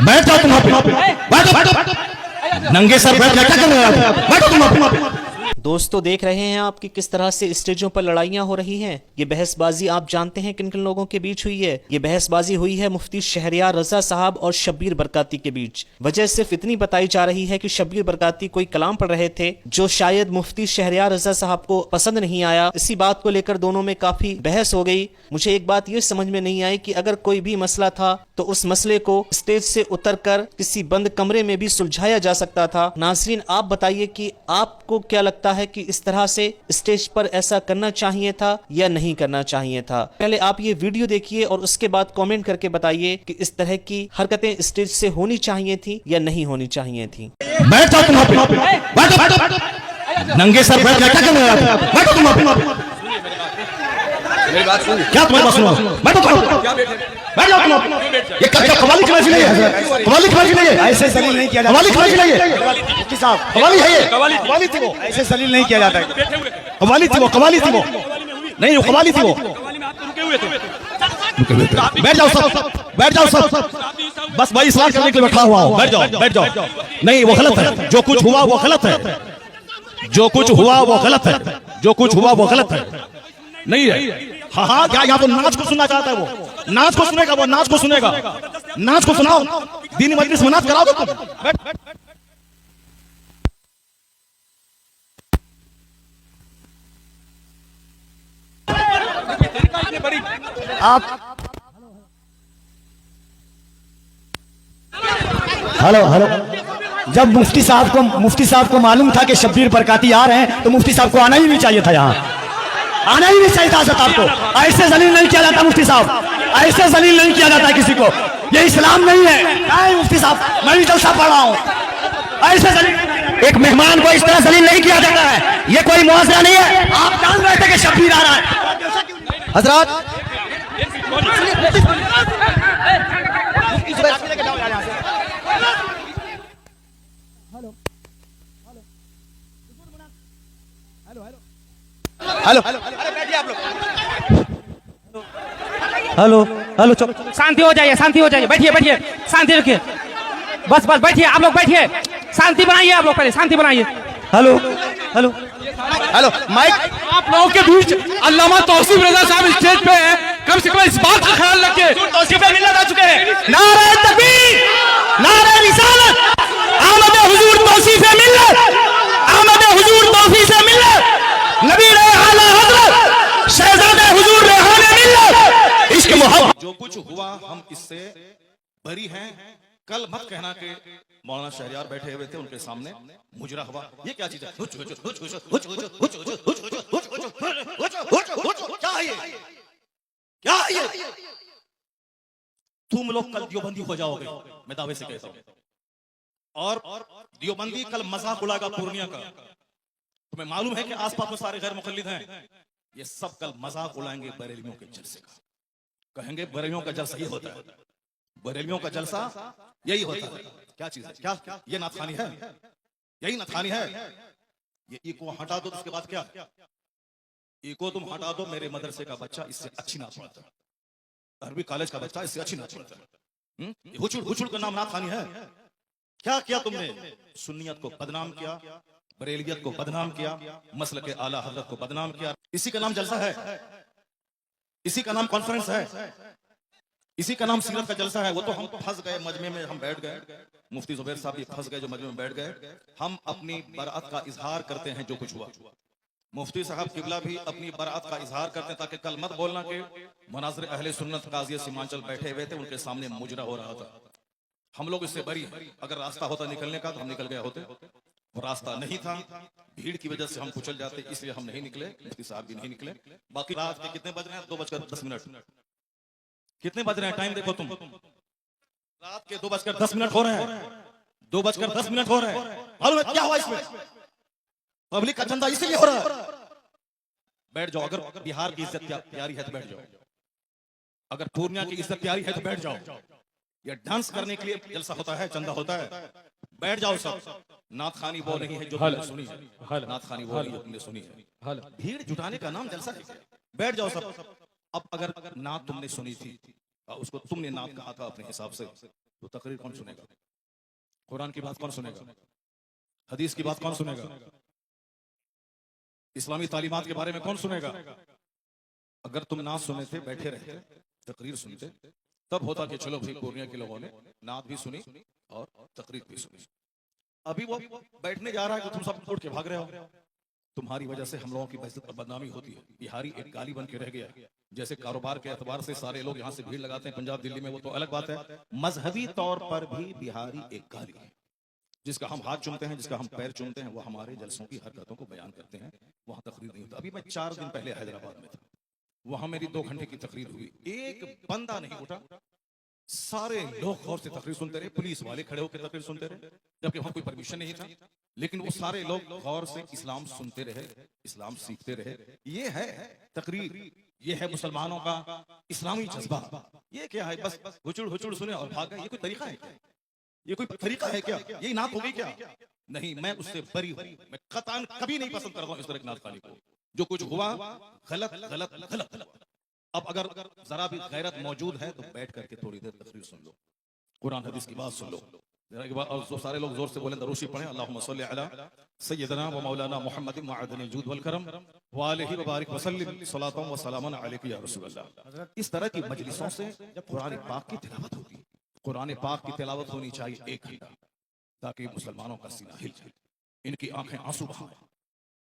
बैठ जाओ तुम वहां पे, बैठो नंगे सर बैठ क्या कर रहे हो, बैठो तुम वहां पे। दोस्तों देख रहे हैं आप कि किस तरह से स्टेजों पर लड़ाइयां हो रही हैं। ये बहसबाजी आप जानते हैं किन किन लोगों के बीच हुई है। ये बहसबाजी हुई है मुफ्ती शहरयार रजा साहब और शब्बीर बरकाती के बीच। वजह सिर्फ इतनी बताई जा रही है कि शब्बीर बरकाती कोई कलाम पढ़ रहे थे जो शायद मुफ्ती शहरयार रजा साहब को पसंद नहीं आया। इसी बात को लेकर दोनों में काफी बहस हो गई। मुझे एक बात ये समझ में नहीं आई कि अगर कोई भी मसला था तो उस मसले को स्टेज से उतरकर किसी बंद कमरे में भी सुलझाया जा सकता था। नाज़रीन आप बताइए कि आपको क्या लगता है कि इस तरह से स्टेज पर ऐसा करना चाहिए था या नहीं करना चाहिए था। पहले आप ये वीडियो देखिए और उसके बाद कमेंट करके बताइए कि इस तरह की हरकतें स्टेज से होनी चाहिए थी या नहीं होनी चाहिए थी। बैठ जाओ तुम वहां पे, बैठो नंगे सर बैठ क्या कर रहे हो, बैठो तुम वहां पे। मेरी बात सुन। क्या तुम्हारी बात सुनो, बैठो तुम, बैठ जाओ तुम। ये क्या कवाली की महफिल है, कवाली की महफिल है, ऐसे जलील नहीं किया जाता। कवाली की महफिल है मुफ्ती साहब, कवाली है ये, कवाली थी वो, ऐसे जलील नहीं किया जाता है। कवाली थी वो, कवाली थी वो, नहीं वो कवाली थी वो। बैठ जाओ सब, बैठ जाओ सब, बस भाई इस्लाह करने के लिए बैठा हुआ हूँ, बैठ जाओ, बैठ जाओ। नहीं वो गलत है, जो कुछ हुआ वो गलत है, जो कुछ हुआ वो गलत है, जो कुछ हुआ वो गलत है, नहीं है। हाँ हाँ क्या यहाँ तो नाच को सुनना चाहता है वो, नाच को सुनेगा वो, नाच को सुनेगा, नाच को सुनाओ, दीनी मजलिस में नाच कराओगे तुम। आप हेलो हेलो, जब मुफ्ती साहब को मालूम था कि शब्बीर बरकाती आ रहे हैं तो मुफ्ती साहब को आना ही नहीं चाहिए था, यहाँ आना ही नहीं चाहिए था। हज़रत आपको ऐसे जलील नहीं किया जाता मुफ्ती साहब, ऐसे जलील नहीं किया जाता किसी को, ये इस्लाम नहीं है। नहीं मुफ्ती साहब, मैं भी जलसा पढ़ रहा हूँ, ऐसे जलील एक मेहमान को इस तरह जलील नहीं किया जाता है, ये कोई मुआवजा नहीं है। आप जान रहे थे कि शब्बीर आ रहा है। हजरत हेलो हेलो हेलो, शांति हो जाइए, शांति हो जाइए, बैठिए बैठिए, शांति रखिए, बस बस बैठिए, आप लोग बैठिए, शांति बनाइए, आप लोग पहले शांति बनाइए। Hello hello hello mic. आप लोगों के बीच अल्लामा तौसीफ रजा साहब स्टेज पे हैं, कम से कम इस बात का ख्याल रखिए। तौसीफ मिल्लत आ चुके हैं। नारे तकबीर, नारे रिसालत, आमद हुजूर तौसीफ मिल्लत, आमद हुजूर तौसीफ मिल्लत, नबी आला हजरत शहजादे हुजूर रेहाने मिल्लत, इश्क मोहब्बत। जो कुछ हुआ हम इससे बरी हैं। कल मत कहना कि मौलाना शहरयार बैठे हुए थे उनके सामने मुजरा हुआ, ये क्या चीज है? क्या है ये? क्या है ये? तुम लोग कल दियोबंदी हो जाओगे, मैं दावे से कहता हूं। और दियोबंदी कल मजाक उड़ाएगा पूर्णिया का। तुम्हें मालूम है कि आसपास में सारे गैर मुखल्लिद हैं, ये सब कल मजाक उड़ाएंगे बरेलियों के जलसे का। कहेंगे बरेलियों का जलसा ये होता है, बरेलियों का जलसा यही होता है। क्या चीज है? क्या ये नाथानी है? यही नाथानी है। ये इको हटा दो तो उसके बाद क्या? इको तुम हटा दो, मेरे मदरसे का बच्चा इससे अच्छी नाच पढ़ता है, अरबी कॉलेज का बच्चा इससे अच्छी नाच पढ़ता है। हुचुड़ हुचुड़ का नाम नाथानी है। क्या किया तुमने? सुन्नियत को बदनाम किया, बरेलियत को बदनाम किया, मसल के आला हजरत को बदनाम किया। इसी का नाम जलसा है, इसी का नाम कॉन्फ्रेंस है, इसी का नाम सीरत का जलसा है। वो तो हम फंस गए मजमे में, हम बैठ गए, मुफ्ती जुबैर साहब भी फंस गए जो मजमे में बैठ गए। हम अपनी बरात का इजहार करते हैं जो कुछ हुआ। मुफ्ती साहब किबला भी अपनी बरात का इजहार करते हैं, ताकि कल मत बोलना कि मुनाज़िर अहले सुन्नत काज़ी सीमांचल बैठे हुए थे, उनके सामने मुजरा हो रहा था। हम लोग इससे बरी हैं। अगर रास्ता होता निकलने का तो हम निकल गए होते, वो रास्ता नहीं था, भीड़ की वजह से हम कुचल जाते, इसलिए हम नहीं निकले, मुफ्ती साहब भी नहीं निकले। बाकी रात के कितने बज रहे हैं? 2:10 कितने बज रहे हैं? टाइम देखो तुम, रात के 2:10 हो रहे हैं, 2:10 हो रहे हैं। मालूम है क्या हुआ इसमें? पब्लिक का चंदा इसीलिए हो रहा है। बैठ जाओ, अगर बिहार की इज्जत प्यारी है तो बैठ जाओ, अगर पूर्णिया की इज्जत प्यारी है तो बैठ जाओ। ये डांस करने के लिए जलसा होता है, चंदा होता है, बैठ जाओ सब। नाथ खानी वो नहीं है जो तुमने सुनी है, नाथ खानी वो नहीं जो तुमने सुनी है। भीड़ जुटाने का नाम जलसा है। बैठ जाओ सब। अब अगर नात तुमने सुनी थी, उसको तुमने नात कहा था अपने हिसाब से, तो तकरीर कौन सुनेगा? कुरान की बात कौन सुनेगा? हदीस की बात कौन सुनेगा? इस्लामी तालीमात के बारे में कौन सुनेगा? अगर तुम नात सुने थे, बैठे रहते, तकरीर सुनते, तब होता कि चलो भाई पूर्णिया के लोगों ने नात भी सुनी और तकरीर भी सुनी। अभी वो बैठने जा रहा है कि तुम सब उठ के भाग रहे हो। तुम्हारी वजह से हम लोगों की बेइज्जत और बदनामी होती है। बिहारी एक गाली बन के रह गया। जैसे कारोबार के एतबार से सारे लोग यहाँ से भीड़ लगाते हैं पंजाब दिल्ली में, वो तो अलग बात है। मजहबी तौर पर भी बिहारी एक गाली है। जिसका हम हाथ चूमते हैं, जिसका हम पैर चूमते हैं, वो हमारे जलसों की हरकतों को बयान करते हैं। वहां तकरीर नहीं होता। अभी मैं 4 दिन पहले हैदराबाद में था, वहां मेरी 2 घंटे की तकरीर हुई। एक बंदा नहीं उठा, सारे लोग गौर से तकरीर सुनते रहे। पुलिस वाले खड़े होकर तकरीर सुनते रहे, जबकि वहां कोई परमिशन नहीं था, लेकिन वो सारे लोग गौर से इस्लाम सुनते रहे, इस्लाम सीखते रहे। ये है तकरीर, ये है मुसलमानों का इस्लामी जज्बा। ये क्या है? बस हुचुड़ हुचुड़ सुने और भाग गए। ये कोई तरीका है क्या? ये कोई तरीका है क्या? ये नात हो गई क्या? नहीं, मैं उससे बरी हूं। मैं कतान कभी नहीं पसंद करता हूं इस तरह की नात खाली को। जो कुछ हुआ गलत गलत गलत। अब अगर जरा भी गैरत मौजूद है तो बैठ करके थोड़ी देर तकरीर सुन लो, कुरान हदीस की बात सुन लो। जरा के बाद और जो सारे लोग जोर से बोलें, दरूशी पढ़ें, अल्लाहुम्मा सल्ली अला सय्यदना व मौलाना मुहम्मदिन मअदनिल जूद वल करम व आलिहि व बारिक व सल्लिम सलातन व सलामन अलैका या रसूलल्लाह। इस तरह की मजलिसों से जब कुरान पाक की तिलावत होगी, कुरान पाक की तिलावत होनी चाहिए 1 घंटा, ताकि मुसलमानों का सीना हिल जाए, इनकी आंखें आंसू बहाएं।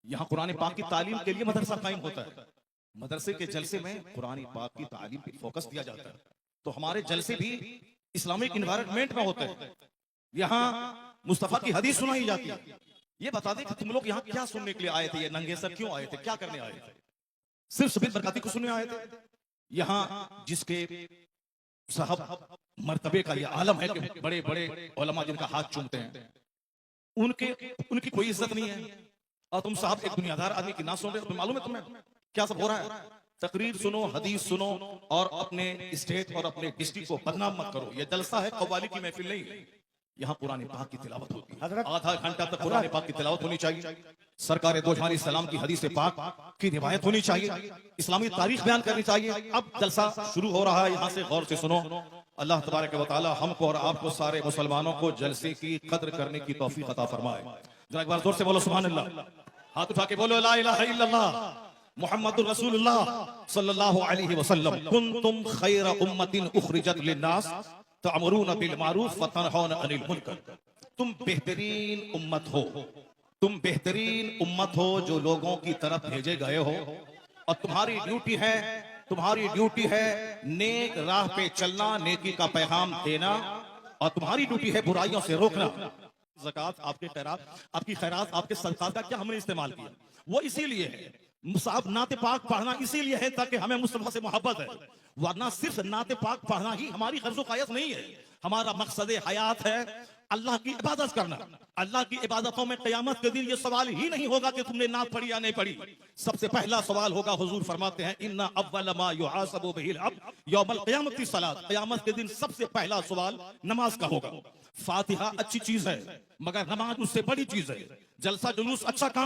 यहाँ कुरान पाक की तालीम के लिए मदरसा कायम होता है। मदरसे के जलसे में कुरान पाक की तालीम पे फोकस दिया जाता है। तो हमारे जलसे भी इस्लामिक इन्वायरमेंट में होते हैं। यहाँ मुस्तफा की हदीस सुनाई जाती है। ये बता दें कि तुम लोग यहाँ क्या सुनने के लिए आए थे? ये नंगे सर क्यों आए थे? क्या करने आए थे? सिर्फ शबीर बरकाती को सुनने आए थे? यहाँ जिसके साहब मर्तबे का ये आलम है कि बड़े बड़े उलमा जिनका हाथ चूमते हैं, उनकी कोई इज्जत नहीं है, और तुम साहब एक दुनियादार आदमी की ना सुन रहे हो। मालूम है तुम्हें क्या सब हो रहा है? तकरीर सुनो, हदीस सुनो, और अपने स्टेट और अपने डिस्ट्रिक्ट को बदनाम मत करो। ये जलसा है, कव्वाली की महफिल नहीं। यहाँ कुरान पाक की तिलावत होती है। आधा घंटा तक कुरान पाक की तिलावत होनी चाहिए। सरकार दो जहां सलाम की हदीस पाक की रिवायत होनी चाहिए। इस्लामी तारीख बयान करनी चाहिए। अब जलसा शुरू हो रहा है, यहाँ से गौर से सुनो। अल्लाह तबारक व तआला हमको और आपको सारे मुसलमानों को जलसे की कद्र करने की तौफीक अता फरमाए। जरा एक बार जोर से बोलो सुभान अल्लाह। हाथ उठा के बोलो ला इलाहा इल्लल्लाह मुहम्मदुर रसूलुल्लाह सल्लल्लाहु अलैहि वसल्लम। कुंतुम खैर उम्मतिन उखरिजत लिन्नास तअमुरून बिल मारूफ व तनहौन अनिल मुनकर। तुम बेहतरीन उम्मत हो, तुम बेहतरीन उम्मत हो जो लोगों की तरफ भेजे गए हो, और तुम्हारी ड्यूटी है नेक राह पे चलना, नेकी का पैगाम देना, और तुम्हारी ड्यूटी है बुराइयों से रोकना। ज़कात, आपके खैरात, आपकी खैरात, आपके सदक़ात का क्या हमने इस्तेमाल किया? वो इसीलिए है, मुसाहब नाते पाक पढ़ना इसीलिए है ताकि हमें मुस्तफा से मोहब्बत है, वरना सिर्फ नाते पाक पढ़ना ही हमारी ग़र्ज़ो क़ायत नहीं है। हमारा मकसद हयात है अल्लाह की इबादत करना। अल्लाह की इबादतों में क़यामत के दिन ये सवाल ही नहीं होगा कि तुमने नात पढ़ी या नहीं पढ़ी। सबसे पहला सवाल होगा, हुजूर फरमाते हैं, इन्ना अव्वल मा युहासबु बिहिल अब्द यौमल क़यामति सलात। क़यामत के दिन सबसे पहला सवाल नमाज का होगा। फातिहा अच्छी चीज है, मगर नमाज उससे बड़ी चीज है। जलसा जुलूस अच्छा काम